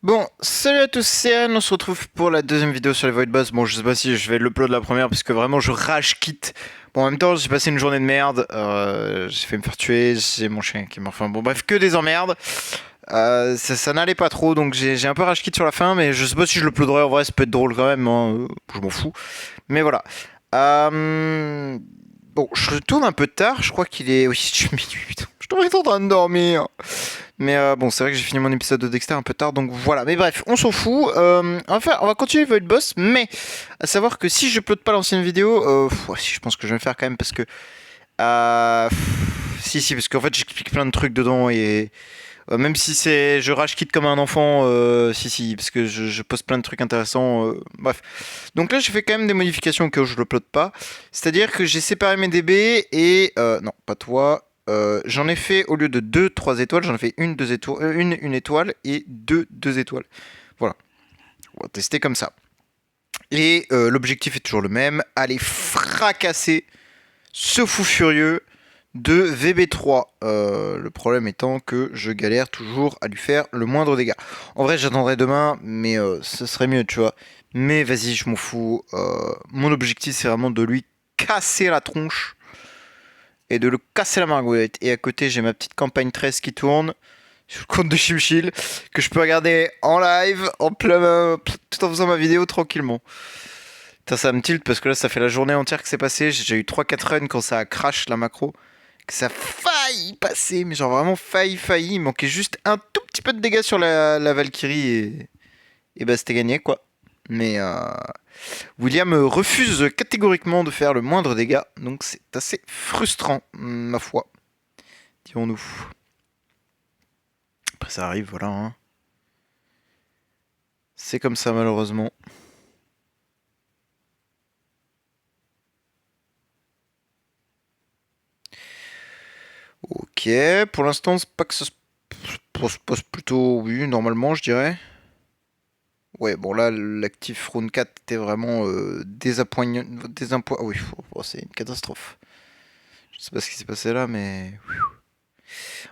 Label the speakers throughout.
Speaker 1: Bon, salut à tous, c'est Anne, on se retrouve pour la deuxième vidéo sur les Void Boss. Bon, je sais pas si je vais l'upload la première parce que vraiment je rage quitte. Bon, en même temps, j'ai passé une journée de merde, j'ai fait me faire tuer, j'ai mon chien qui est mort. Enfin bon, bref, que des emmerdes. Ça n'allait pas trop, donc j'ai un peu rage quitte sur la fin, mais je sais pas si je l'uploaderai en vrai, ça peut être drôle quand même, hein, je m'en fous. Mais voilà. Euh, Bon, je tourne un peu tard, je crois qu'il est... Oui, je suis minuit, putain, je devrais être en train de dormir. Mais bon, c'est vrai que j'ai fini mon épisode de Dexter un peu tard, donc voilà. Mais bref, on s'en fout. On va continuer Void Boss, mais à savoir que si je upload pas l'ancienne vidéo, ouais, si je pense que je vais le faire quand même parce que si, parce qu'en fait j'explique plein de trucs dedans et même si c'est je rage quitte comme un enfant, si, parce que je poste plein de trucs intéressants. Bref, donc là j'ai fait quand même des modifications au cas où je l'upload pas. C'est-à-dire que j'ai séparé mes DB et non, pas toi. J'en ai fait au lieu de 2 3 étoiles, j'en ai fait une 2 étoiles, une étoile et 2 étoiles. Voilà, on va tester comme ça. Et l'objectif est toujours le même, aller fracasser ce fou furieux de VB3. Le problème étant que je galère toujours à lui faire le moindre dégât. En vrai, j'attendrai demain, mais ce serait mieux, tu vois. Mais vas-y, je m'en fous. Mon objectif, c'est vraiment de lui casser la tronche et de le casser la margouette. Et à côté, j'ai ma petite campagne 13 qui tourne sur le compte de Chimchil que je peux regarder en live, en plein, tout en faisant ma vidéo tranquillement. Putain, ça me tilt parce que là, ça fait la journée entière que c'est passé. J'ai déjà eu 3-4 runs quand ça a crash la macro. Que ça a failli passer, mais genre vraiment failli. Il manquait juste un tout petit peu de dégâts sur la Valkyrie et bah c'était gagné quoi. Mais William refuse catégoriquement de faire le moindre dégât, donc c'est assez frustrant, ma foi, dirons-nous. Après ça arrive, voilà. Hein. C'est comme ça malheureusement. Ok, pour l'instant c'est pas que ça se pose plutôt, oui, normalement je dirais. Ouais, bon là, l'actif Rune 4 était vraiment désappoignant. Oui, c'est une catastrophe. Je sais pas ce qui s'est passé là, mais...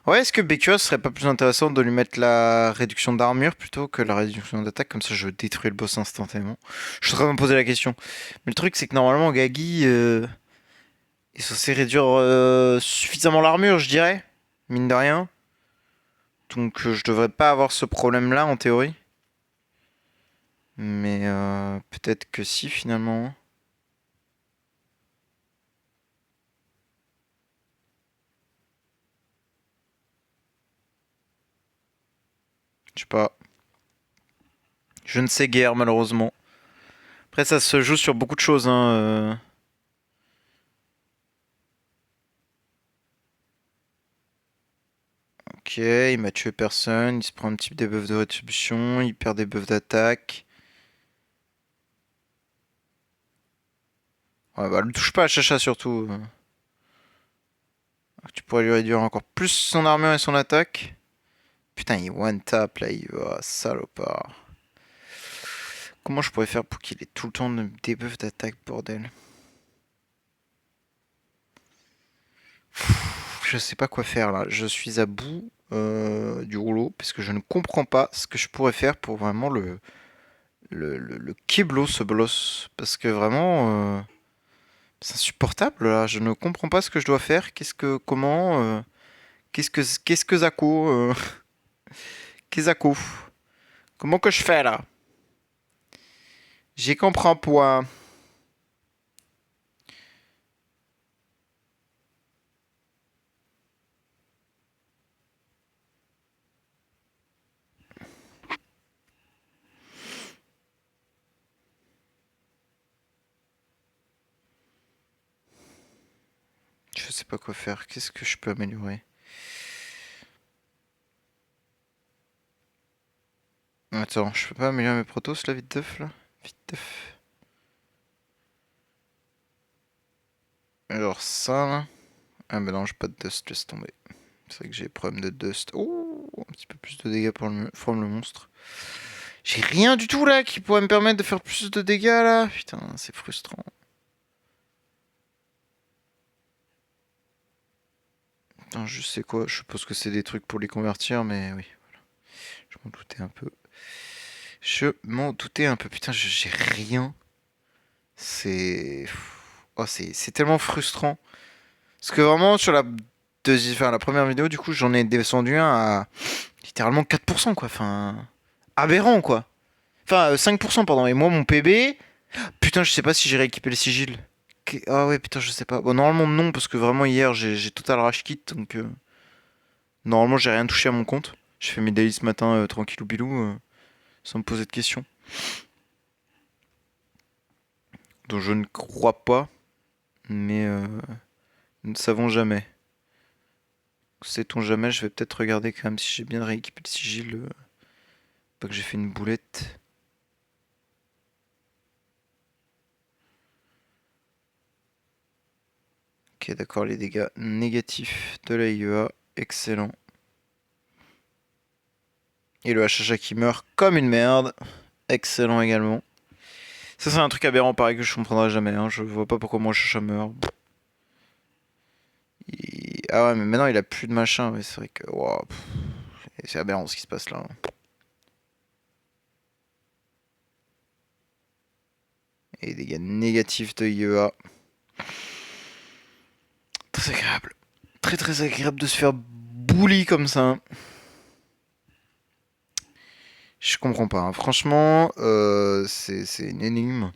Speaker 1: Ouais, est-ce que BQA serait pas plus intéressant de lui mettre la réduction d'armure plutôt que la réduction d'attaque? Comme ça, je détruis le boss instantanément. Je suis en train de me poser la question. Mais le truc, c'est que normalement, Gagi est censé réduire suffisamment l'armure, je dirais. Mine de rien. Donc, je devrais pas avoir ce problème-là, en théorie. Mais peut-être que si, finalement. Je sais pas. Je ne sais guère, malheureusement. Après, ça se joue sur beaucoup de choses. Hein. Ok, il m'a tué personne. Il se prend un petit debuff de rétribution. Il perd des buffs d'attaque. Ouais, bah, le touche pas à Chacha surtout. Tu pourrais lui réduire encore plus son armure et son attaque. Putain, il one tap là, il va, salopard. Comment je pourrais faire pour qu'il ait tout le temps des buffs d'attaque, bordel? Je sais pas quoi faire là. Je suis à bout du rouleau parce que je ne comprends pas ce que je pourrais faire pour vraiment le kiblo ce bolos. Parce que vraiment, c'est insupportable là. Je ne comprends pas ce que je dois faire. Comment, qu'est-ce que Zako, qu'est-ce Zako? Comment que je fais là? J'y comprends point. Je sais pas quoi faire. Qu'est-ce que je peux améliorer? Attends, je peux pas améliorer mes protos là, vite teuf là? Vite teuf. Alors ça là. Ah bah non, j'ai pas de dust, laisse tomber. C'est vrai que j'ai problème de dust. Oh, un petit peu plus de dégâts pour le monstre. J'ai rien du tout là qui pourrait me permettre de faire plus de dégâts là. Putain, c'est frustrant. Putain, je sais quoi, je suppose que c'est des trucs pour les convertir, mais oui, je m'en doutais un peu. Je m'en doutais un peu. Putain, j'ai rien. C'est... Oh, c'est tellement frustrant. Parce que vraiment, sur la première vidéo, du coup, j'en ai descendu un à littéralement 4%, quoi. Enfin, aberrant, quoi. Enfin, 5%, pardon. Et moi, mon PB... Putain, je sais pas si j'ai rééquipé le sigil. Ah ouais, putain, je sais pas. Bon, normalement, non, parce que vraiment, hier, j'ai total rage kit, donc... Normalement, j'ai rien touché à mon compte. J'ai fait mes daily ce matin, tranquillou bilou, sans me poser de questions. Donc je ne crois pas, mais nous ne savons jamais. Sait-on jamais, je vais peut-être regarder quand même si j'ai bien rééquipé le sigil. Pas que j'ai fait une boulette. Ok, d'accord, les dégâts négatifs de la IEA, excellent. Et le HHA qui meurt comme une merde, excellent également. Ça c'est un truc aberrant pareil que je comprendrai jamais, hein. Je vois pas pourquoi mon HHA meurt. Ah ouais, mais maintenant il a plus de machin, ouais, c'est vrai que... Wow, c'est aberrant ce qui se passe là. Et dégâts négatifs de IEA. Très agréable. Très très agréable de se faire bully comme ça. Je comprends pas, hein. Franchement, c'est une énigme.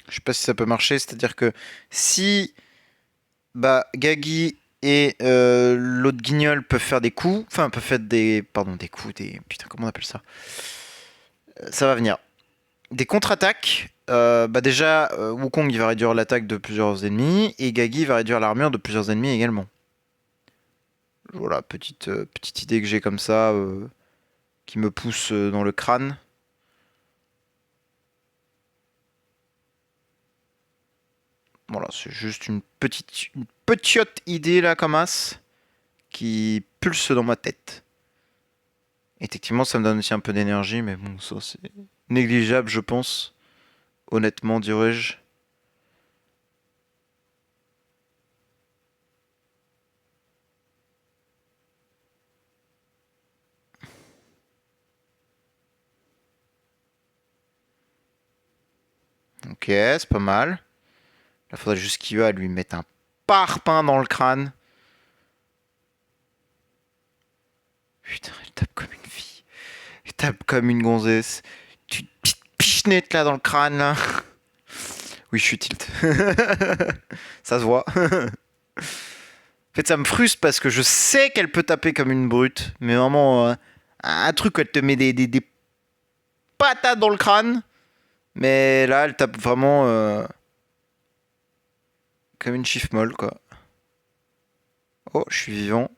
Speaker 1: Je sais pas si ça peut marcher, c'est-à-dire que si bah Gagi et l'autre guignol peuvent faire des coups, enfin peuvent faire des, pardon, des coups, des, putain comment on appelle ça, ça va venir. Des contre-attaques. Bah déjà, Wukong il va réduire l'attaque de plusieurs ennemis et Gagi va réduire l'armure de plusieurs ennemis également. Voilà, petite idée que j'ai comme ça, qui me pousse dans le crâne. Voilà, c'est juste une petite idée là comme as qui pulse dans ma tête. Effectivement, ça me donne aussi un peu d'énergie, mais bon, ça c'est négligeable, je pense. Honnêtement, dirais-je. Ok, c'est pas mal. Là, faudrait juste qu'il va lui mettre un parpaing dans le crâne. Putain, il tape comme une fille. Il tape comme une gonzesse. Tu petite pichenette là dans le crâne là. Oui, je suis tilt. Ça se voit. En fait, ça me frustre parce que je sais qu'elle peut taper comme une brute, mais vraiment, un truc où elle te met des patates dans le crâne, mais là, elle tape vraiment comme une chiffre molle, quoi. Oh, je suis vivant.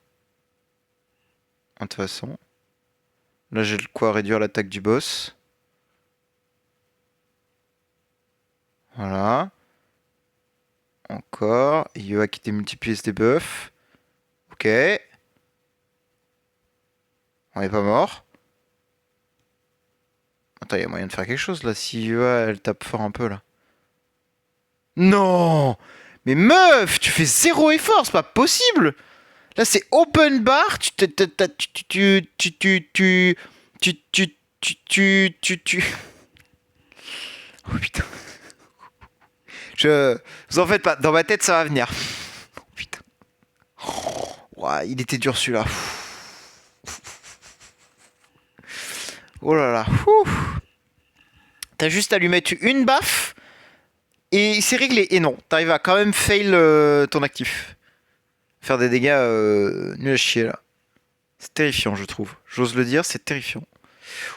Speaker 1: Intéressant. Là, j'ai le quoi réduire l'attaque du boss. Voilà. Encore. Yoa qui démultiplie des buffs. Ok. On est pas mort. Attends, il y a moyen de faire quelque chose là. Si Yoa, elle tape fort un peu là. Non! Mais meuf, tu fais zéro effort, c'est pas possible! Là, c'est open bar, Oh putain. Vous en faites pas, dans ma tête, ça va venir. Oh putain. Ouah, il était dur celui-là. Oh là là. T'as juste à lui mettre une baffe et c'est réglé. Et non, t'arrives à quand même fail ton actif. Faire des dégâts nuls à chier là. C'est terrifiant, je trouve. J'ose le dire, c'est terrifiant.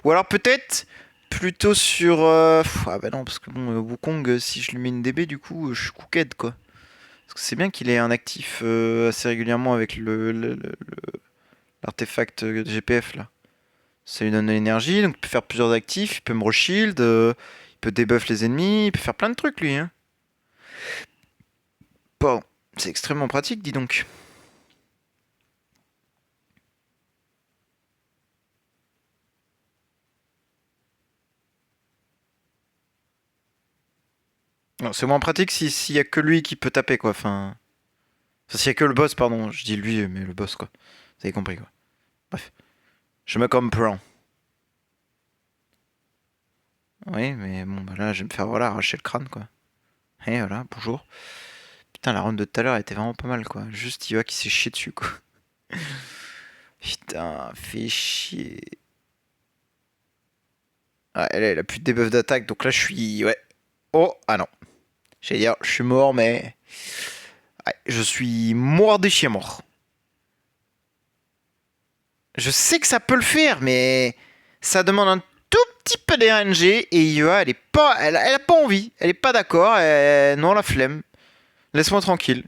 Speaker 1: Ou alors peut-être plutôt sur... Ah bah non, parce que bon, Wukong, si je lui mets une DB, du coup, je suis cooked, quoi. Parce que c'est bien qu'il ait un actif assez régulièrement avec le l'artefact GPF là. Ça lui donne de l'énergie, donc il peut faire plusieurs actifs, il peut me reshield, il peut debuff les ennemis, il peut faire plein de trucs lui. Hein. Bon, c'est extrêmement pratique, dis donc. Non, c'est moins pratique s'il y a que lui qui peut taper quoi. Enfin, s'il y a que le boss, pardon. Je dis lui, mais le boss quoi. Vous avez compris quoi. Bref, je me comprends. Oui, mais bon, bah là, je vais me faire voilà arracher le crâne quoi. Et voilà, bonjour. Putain, la run de tout à l'heure était vraiment pas mal quoi. Juste Iva qui s'est chié dessus quoi. Putain, fait chier. Ah, elle a plus de debuff d'attaque, donc là je suis. Ouais. Oh, ah non. J'allais dire, je suis mort, mais. Ouais, je suis mort des chiens morts. Je sais que ça peut le faire, mais ça demande un tout petit peu d'RNG et Iva, elle est pas, elle a pas envie, elle est pas d'accord, non la flemme. Laisse-moi tranquille.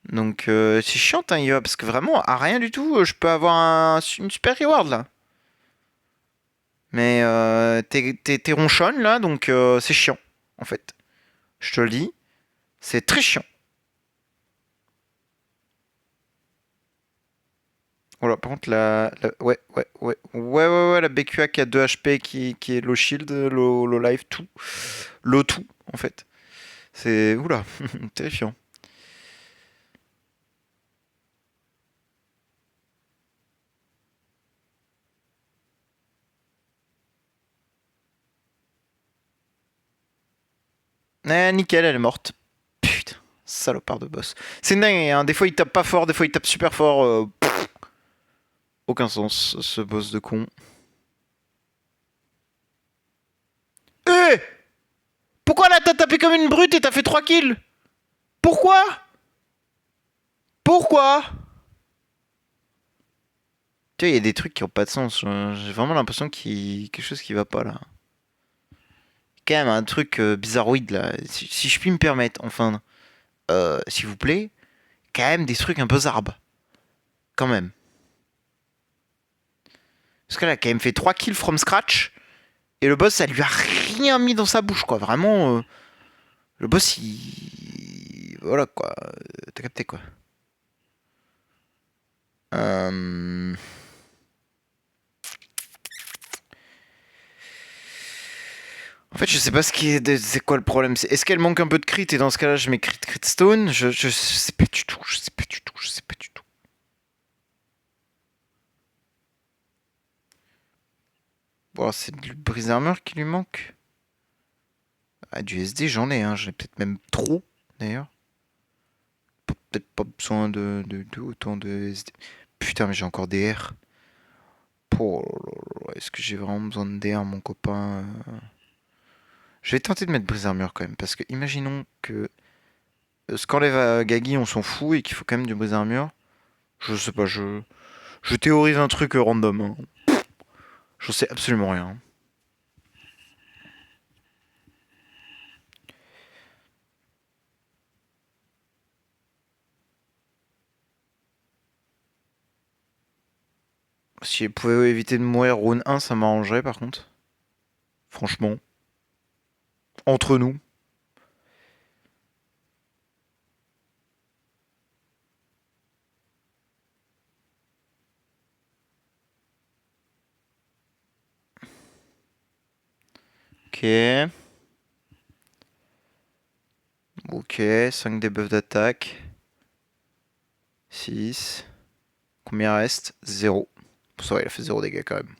Speaker 1: Donc c'est chiant hein, Iva, parce que vraiment à rien du tout, je peux avoir une super reward là. Mais t'es ronchonne là, donc c'est chiant en fait. Je te le dis, c'est très chiant. Voilà, par contre, ouais, la BQA qui a 2 HP, qui est low shield, low life, tout. Low tout, en fait. C'est. Oula, terrifiant. Nickel, elle est morte. Putain, salopard de boss. C'est dingue, hein. Des fois il tape pas fort, des fois il tape super fort. Aucun sens, ce boss de con. Eh Pourquoi là t'as tapé comme une brute et t'as fait 3 kills? Pourquoi? Pourquoi? Tu vois, il y a des trucs qui ont pas de sens. J'ai vraiment l'impression qu'il y a quelque chose qui va pas là. Quand même un truc bizarroïde là. Si je puis me permettre, enfin, s'il vous plaît, quand même des trucs un peu zarb. Quand même. Parce qu'elle a quand même fait 3 kills from scratch. Et le boss, ça lui a rien mis dans sa bouche, quoi. Vraiment, le boss, il. Voilà, quoi. T'as capté, quoi. Euh... En fait, je sais pas ce qui est. C'est quoi le problème. Est-ce qu'elle manque un peu de crit et dans ce cas-là, je mets crit stone je sais pas du tout. Je sais pas du tout. Je sais pas du tout. Bon, c'est du brise armure qui lui manque. Ah, du SD, j'en ai, hein. J'en ai peut-être même trop, d'ailleurs. Peut-être pas besoin de autant de SD. Putain, mais j'ai encore des R. Oh, est-ce que j'ai vraiment besoin de DR, mon copain Je vais tenter de mettre brise armure quand même. Parce que imaginons que ce qu'enlève à Gagi, on s'en fout et qu'il faut quand même du brise armure. Je sais pas, je théorise un truc random. Hein. Je sais absolument rien. Si elle pouvait éviter de mourir round 1, ça m'arrangerait par contre. Franchement. Entre nous. Ok. Ok, 5 debuffs d'attaque. 6. Combien reste? 0. Ça va, il a fait 0 dégâts quand même.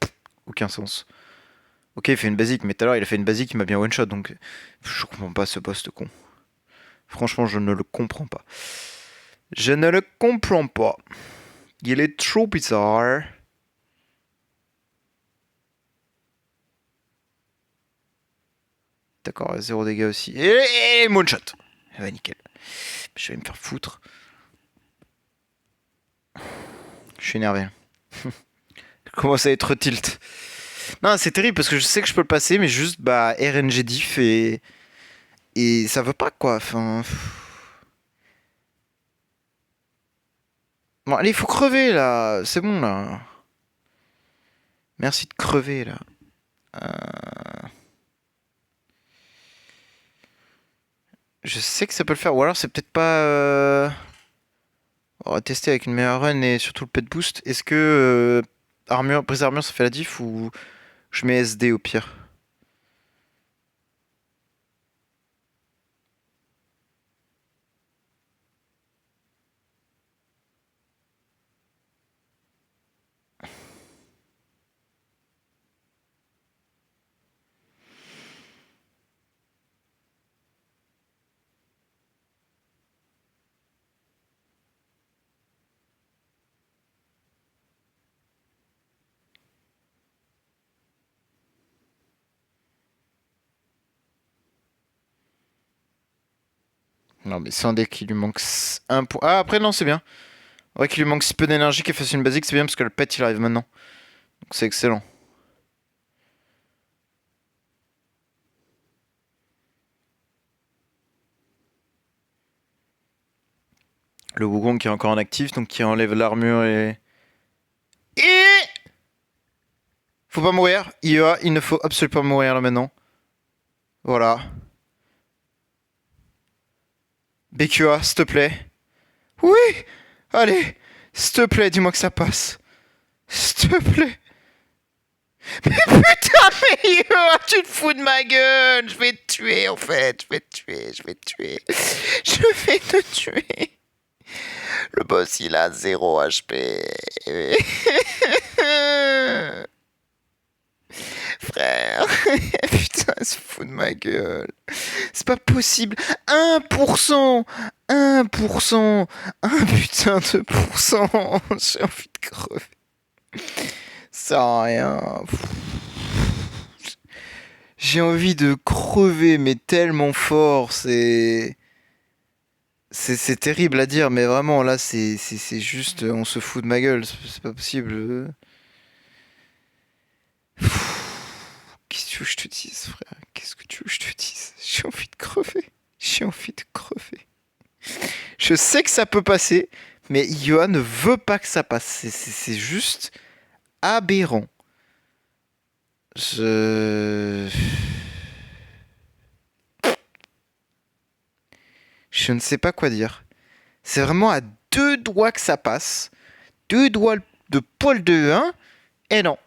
Speaker 1: Aucun sens. Ok, il fait une basique, mais tout à l'heure il a fait une basique qui m'a bien one shot, donc je comprends pas ce boss de con. Franchement, je ne le comprends pas. Je ne le comprends pas. Il est trop bizarre. D'accord, 0 dégâts aussi. Et one shot. Ah bah nickel. Je vais me faire foutre. Je suis énervé. Je commence à être tilt. Non, c'est terrible parce que je sais que je peux le passer, mais juste bah RNG diff et ça veut pas quoi. Enfin. Bon, allez, il faut crever là. C'est bon là. Merci de crever là. Je sais que ça peut le faire. Ou alors c'est peut-être pas. On va tester avec une meilleure run et surtout le pet boost. Est-ce que armure, brise armure ça fait la diff ou je mets SD au pire? Non mais sans dès qu'il lui manque un point. Ah après non c'est bien. Ouais qu'il lui manque si peu d'énergie qu'il fasse une basique c'est bien parce que le pet il arrive maintenant. Donc c'est excellent. Le Wukong qui est encore en actif donc qui enlève l'armure et... Faut pas mourir. IEA, il ne faut absolument pas mourir là maintenant. Voilà. BQA, s'il te plaît. Oui. Allez. S'il te plaît, dis-moi que ça passe. S'il te plaît. Mais putain, mais IEA, tu te fous de ma gueule. Je vais te tuer en fait. Je vais te tuer. Je vais te tuer. Je vais te tuer. Le boss, il a 0 HP. Frère. Putain, il se fout de ma gueule. C'est pas possible. 1%. 1%. Un putain de pourcent. J'ai envie de crever. Ça sert à rien. J'ai envie de crever, mais tellement fort. C'est terrible à dire, mais vraiment, là, c'est juste. On se fout de ma gueule. C'est pas possible. Qu'est-ce que tu veux que je te dise, frère? Qu'est-ce que tu veux que je te dise? J'ai envie de crever. J'ai envie de crever. Je sais que ça peut passer, mais Yohan ne veut pas que ça passe. C'est juste aberrant. Je... Je ne sais pas quoi dire. C'est vraiment à deux doigts que ça passe. Deux doigts de poil de 1. Et non.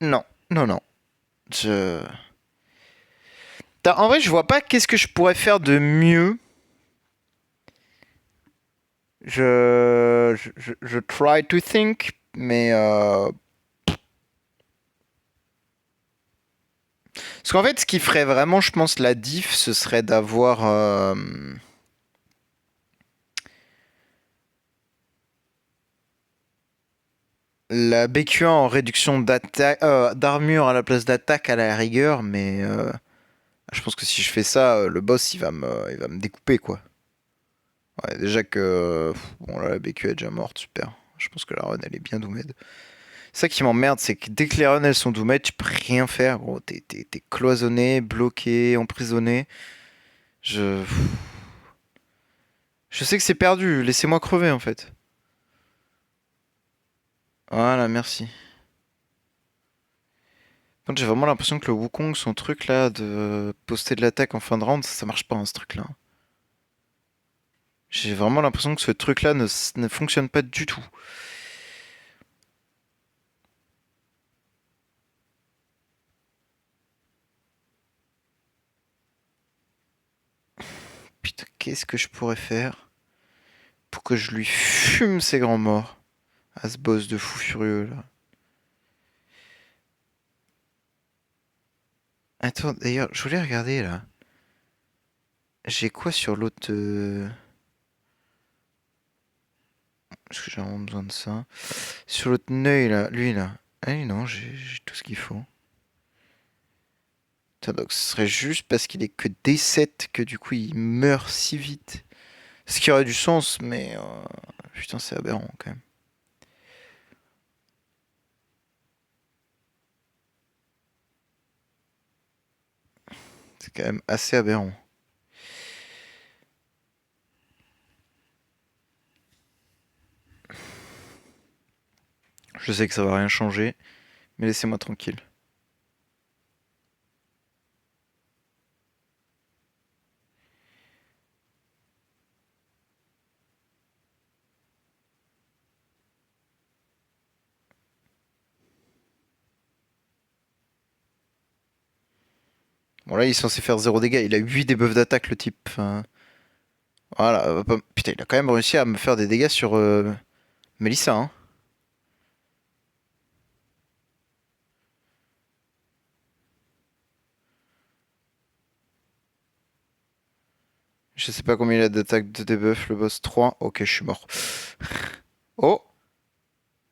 Speaker 1: Non. Non, non. Je... En vrai, je vois pas qu'est-ce que je pourrais faire de mieux. Je try to think, mais parce qu'en fait, ce qui ferait vraiment, je pense, la diff, ce serait d'avoir la BQ1 en réduction d'armure à la place d'attaque à la rigueur, mais je pense que si je fais ça, le boss il va me découper quoi. Ouais, déjà que bon là la BQ est déjà morte, super. Je pense que la run elle est bien doomed. Ça qui m'emmerde, c'est que dès que les runs elles sont doomed, tu peux rien faire, gros. T'es cloisonné, bloqué, emprisonné. Je je sais que c'est perdu. Laissez-moi crever en fait. Voilà, merci. Quand j'ai vraiment l'impression que le Wukong, son truc là de poster de l'attaque en fin de round, ça marche pas hein, ce truc là. J'ai vraiment l'impression que ce truc là ne fonctionne pas du tout. Putain, qu'est-ce que je pourrais faire pour que je lui fume ses grands morts à ce boss de fou furieux là. Attends, d'ailleurs, je voulais regarder là. J'ai quoi sur l'autre Parce que j'ai vraiment besoin de ça. Sur l'autre œil là, lui là. Ah oui, non, j'ai tout ce qu'il faut. Putain, donc ce serait juste parce qu'il est que D7 que du coup il meurt si vite. Ce qui aurait du sens, mais putain, c'est aberrant quand même. C'est quand même assez aberrant. Je sais que ça va rien changer, mais laissez-moi tranquille. Bon là il est censé faire 0 dégâts, il a 8 debuffs d'attaque le type. Enfin, voilà, putain il a quand même réussi à me faire des dégâts sur Melissa, hein. Je sais pas combien il a d'attaque de debuff le boss. 3. Ok, je suis mort. Oh,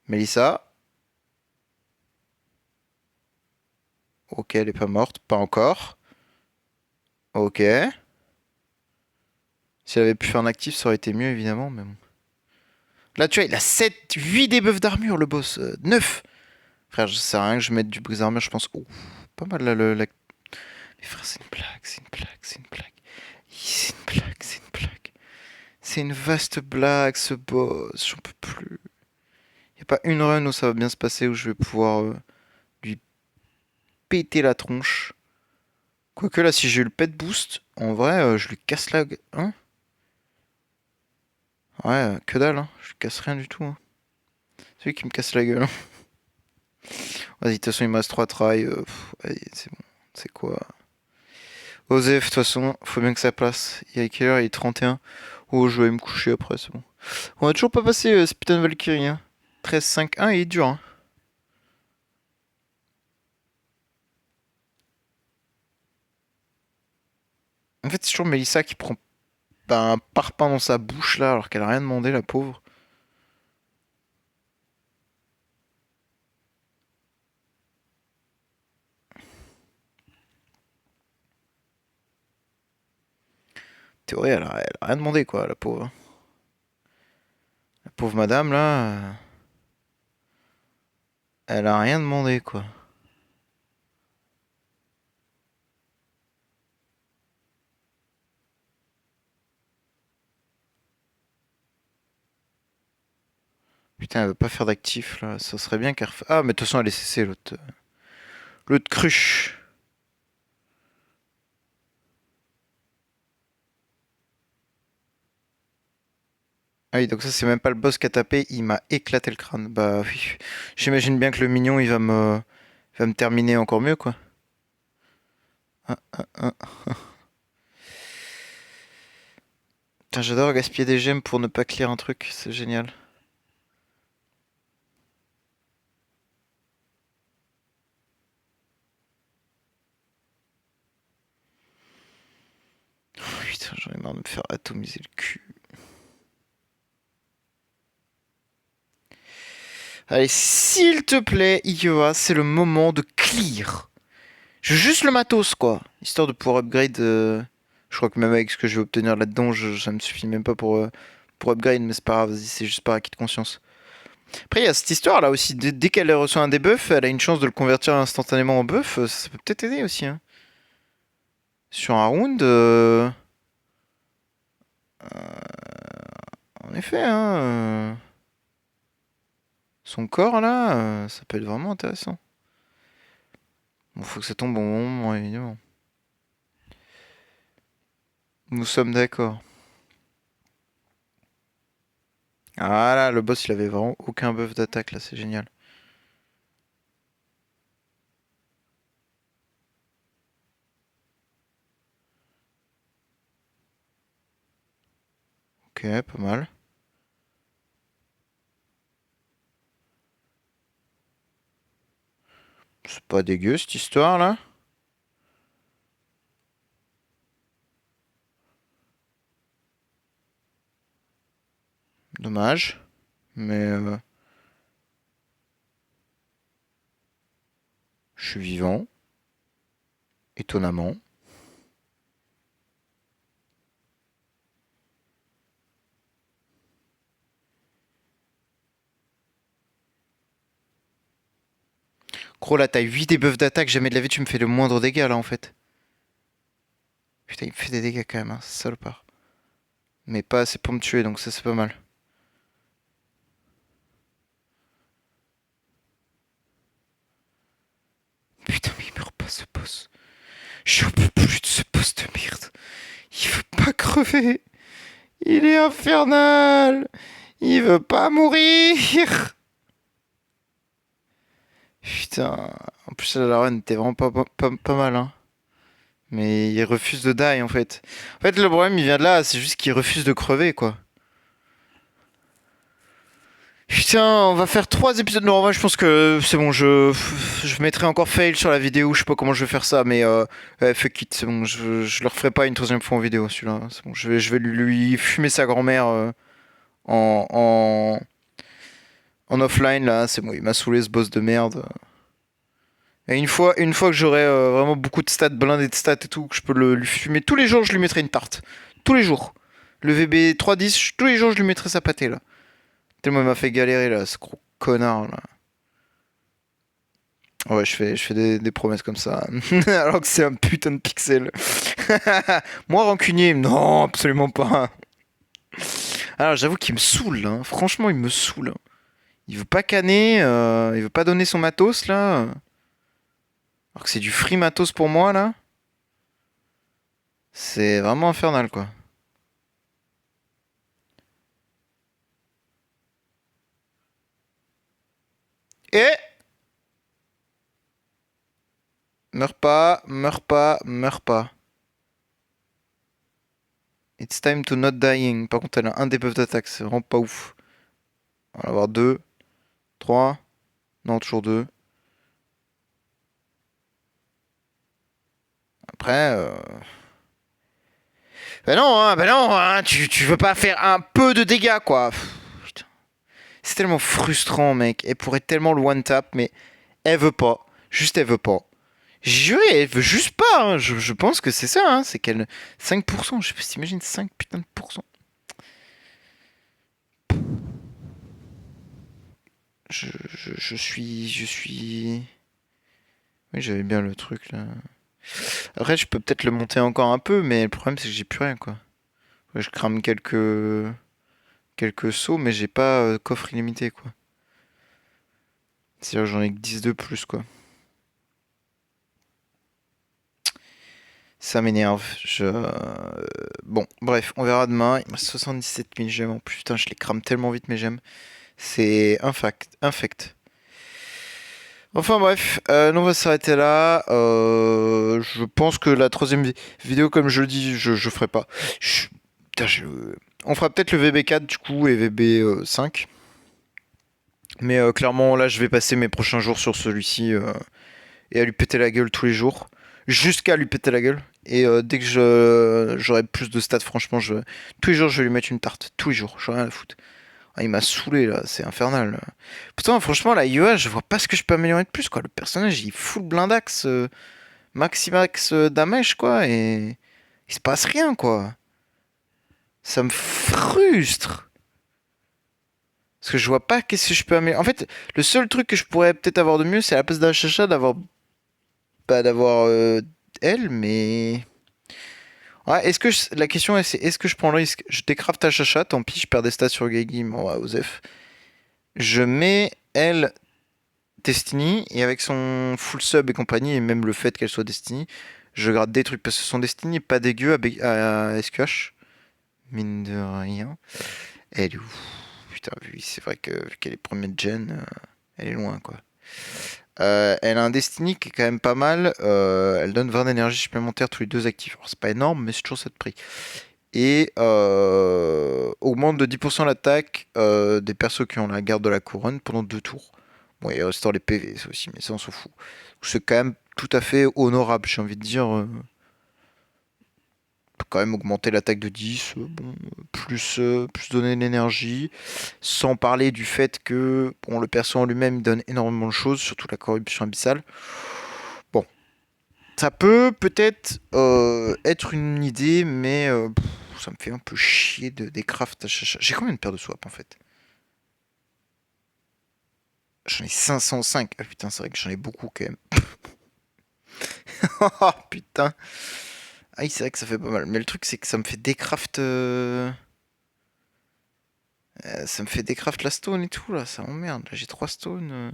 Speaker 1: Melissa. Ok, elle est pas morte, pas encore. Ok. Si elle avait pu faire un actif, ça aurait été mieux évidemment, mais bon. Là tu vois, il a 7, 8 debuffs d'armure le boss. 9. Frère, ça sert à rien que je mette du brise-armure, je pense. Oh, pas mal là le. Mais frère, c'est une blague, c'est une blague, c'est une blague. C'est une blague, c'est une blague. C'est une vaste blague ce boss, j'en peux plus. Y a pas une run où ça va bien se passer, où je vais pouvoir lui péter la tronche. Quoique là, si j'ai eu le pet boost, en vrai, je lui casse la... Hein. Ouais, que dalle, hein. Je lui casse rien du tout, hein. C'est lui qui me casse la gueule, hein. Vas-y, de toute façon, il me reste 3 tries. Vas-y, c'est bon. C'est quoi? Osef, de toute façon, faut bien que ça passe. Il est quelle heure? Il est 31. Oh, je vais me coucher après, c'est bon. On a toujours pas passé ce putain de Valkyrie, hein. 13-5-1, il est dur, hein. En fait, c'est toujours Melissa qui prend un parpaing dans sa bouche, là, alors qu'elle a rien demandé, la pauvre. Théorie, elle a rien demandé, quoi, la pauvre. La pauvre madame, là, elle a rien demandé, quoi. Putain, elle veut pas faire d'actif, là. Ça serait bien qu'elle refasse... Ah, mais de toute façon, elle est cessée, l'autre. L'autre cruche. Ah oui, donc ça, c'est même pas le boss qui a tapé, il m'a éclaté le crâne. Bah oui. J'imagine bien que le mignon, il va me terminer encore mieux, quoi. Ah, ah, ah. Putain, j'adore gaspiller des gemmes pour ne pas clear un truc, c'est génial. Putain, j'en ai marre de me faire atomiser le cul. Allez, s'il te plaît, Iowa, c'est le moment de clear. Je veux juste le matos, quoi. Histoire de pouvoir upgrade. Je crois que même avec ce que je vais obtenir là-dedans, ça me suffit même pas pour upgrade, mais c'est pas grave, vas-y, c'est juste par acquis de conscience. Après, il y a cette histoire là aussi. Dès qu'elle reçoit un debuff, elle a une chance de le convertir instantanément en buff. Ça peut peut-être aider aussi, hein. Sur un round. En effet, hein. Son corps là, ça peut être vraiment intéressant. Bon, faut que ça tombe au bon moment, évidemment. Nous sommes d'accord. Ah là, le boss il avait vraiment aucun buff d'attaque là, c'est génial. Ok, pas mal. C'est pas dégueu cette histoire là. Dommage. Mais je suis vivant. Étonnamment. Gros là, t'as 8 debuffs d'attaque, jamais de la vie tu me fais le moindre dégât là en fait. Putain, il me fait des dégâts quand même, hein, ce salopard. Mais pas assez pour me tuer, donc ça c'est pas mal. crever. Il est infernal. Il veut pas mourir. Putain. En plus, la run était vraiment pas mal, hein. Mais il refuse de die, en fait. En fait, le problème, il vient de là. C'est juste qu'il refuse de crever, quoi. Putain, on va faire 3 épisodes. Non, en vrai, je pense que c'est bon. Je mettrai encore fail sur la vidéo. Je sais pas comment je vais faire ça, mais fuck it, c'est bon. Je le referai pas une troisième fois en vidéo, celui-là. C'est bon. Je vais lui fumer sa grand-mère en, en, en offline, là. C'est bon, il m'a saoulé ce boss de merde. Et une fois que j'aurai vraiment beaucoup de stats, blindés de stats et tout, que je peux lui fumer tous les jours, je lui mettrai une tarte. Tous les jours. Le VB 310, tous les jours, je lui mettrai sa pâtée, là. Tellement il m'a fait galérer, là, ce gros connard, là. Ouais, je fais des promesses comme ça. Alors que c'est un putain de pixel. Moi, rancunier, non, absolument pas. Alors, j'avoue qu'il me saoule, hein. Franchement, il me saoule, hein. Il veut pas canner, il veut pas donner son matos, là. Alors que c'est du free matos pour moi, là. C'est vraiment infernal, quoi. Et meurs pas, meurs pas, meurs pas. It's time to not dying. Par contre, elle a un debuff d'attaque, c'est vraiment pas ouf. On va avoir 2, 3. Non, toujours 2. Après, ben non, hein, tu veux pas faire un peu de dégâts, quoi. Putain. C'est tellement frustrant, mec. Elle pourrait tellement le one-tap, mais elle veut pas. Juste, elle veut pas. Juré, elle veut juste pas, hein. Je pense que c'est ça, hein. C'est qu'elle. 5%, je sais pas si t'imagines 5 putain de pourcents. Je suis. Je suis. Oui, j'avais bien le truc là. Après, je peux peut-être le monter encore un peu, mais le problème c'est que j'ai plus rien, quoi. Ouais, je crame quelques sauts, mais j'ai pas coffre illimité, quoi. C'est-à-dire que j'en ai que 10 de plus, quoi. Ça m'énerve. Bon, bref, on verra demain. Il me reste 77 000 gemmes. En plus, putain, je les crame tellement vite, mes gemmes. C'est infect. Enfin bref, nous on va s'arrêter là. Je pense que la troisième vidéo, comme je le dis, je ferai pas. Putain, on fera peut-être le VB4 du coup et VB5. Mais clairement, là, je vais passer mes prochains jours sur celui-ci et à lui péter la gueule tous les jours. Jusqu'à lui péter la gueule. Et dès que j'aurai plus de stats, franchement, tous les jours, je vais lui mettre une tarte. Tous les jours, j'en ai rien à foutre. Ah, il m'a saoulé là, c'est infernal. Pourtant, franchement, la IEA, je vois pas ce que je peux améliorer de plus, quoi. Le personnage, il full blindax, maximax damage, quoi, et il se passe rien, quoi. Ça me frustre. Parce que je vois pas qu'est-ce que je peux améliorer. En fait, le seul truc que je pourrais peut-être avoir de mieux, c'est à la place d'Achacha d'avoir. Pas d'avoir elle, mais. Ouais, la question c'est est-ce que je prends le risque? Je décraft Achacha, tant pis, je perds des stats sur Gagi, bon, ouais, Osef. Je mets elle Destiny, et avec son full sub et compagnie, et même le fait qu'elle soit Destiny, je gratte des trucs, parce que son Destiny est pas dégueu à SQH, mine de rien. Elle est où? Putain, oui, c'est vrai que vu qu'elle est première gen, elle est loin, quoi. Elle a un Destiny qui est quand même pas mal, elle donne 20 d'énergie supplémentaire tous les 2 actifs. Alors, c'est pas énorme, mais c'est toujours ça de prix. Et augmente de 10% l'attaque des persos qui ont la garde de la couronne pendant 2 tours. Bon, il restaure les PV ça aussi, mais ça on s'en fout. C'est quand même tout à fait honorable, j'ai envie de dire. Peut quand même augmenter l'attaque de 10, bon, plus donner de l'énergie, sans parler du fait que bon, le perso en lui-même donne énormément de choses, surtout la corruption abyssale. Bon, ça peut peut-être être une idée, mais ça me fait un peu chier des crafts à chacha. J'ai combien de paires de swap en fait? J'en ai 505. Ah putain, c'est vrai que j'en ai beaucoup quand même. Oh putain. Ah oui, c'est vrai que ça fait pas mal. Mais le truc, c'est que ça me fait décraft. Ça me fait décraft la stone et tout là. Ça m'emmerde. Là, j'ai 3 stones.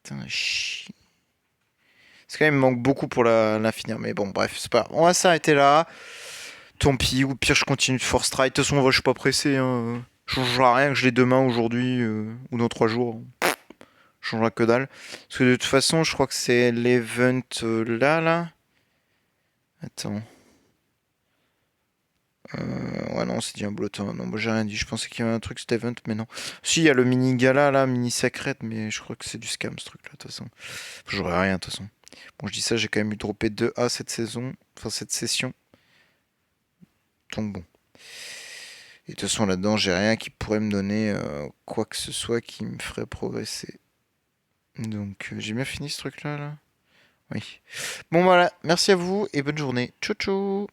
Speaker 1: Putain, chier. Parce qu'il me manque beaucoup pour la finir. Mais bon, bref, c'est pas grave. On va s'arrêter là. Tant pis, ou pire, je continue de force try. De toute façon, moi, je suis pas pressé. Hein. Je changera rien que je l'ai demain, aujourd'hui, ou dans 3 jours. Je changera que dalle. Parce que de toute façon, je crois que c'est l'event là. Attends. Ouais, non, c'est Diablotin. Non, moi j'ai rien dit. Je pensais qu'il y avait un truc, cet event, mais non. Si, il y a le mini gala là, mini secret, mais je crois que c'est du scam ce truc là, de toute façon. J'aurais rien, de toute façon. Bon, je dis ça, j'ai quand même eu droppé 2A cette saison, enfin cette session. Donc bon. Et de toute façon, là-dedans, j'ai rien qui pourrait me donner quoi que ce soit qui me ferait progresser. Donc, j'ai bien fini ce truc là, là. Oui. Bon, voilà. Merci à vous et bonne journée. Ciao, ciao.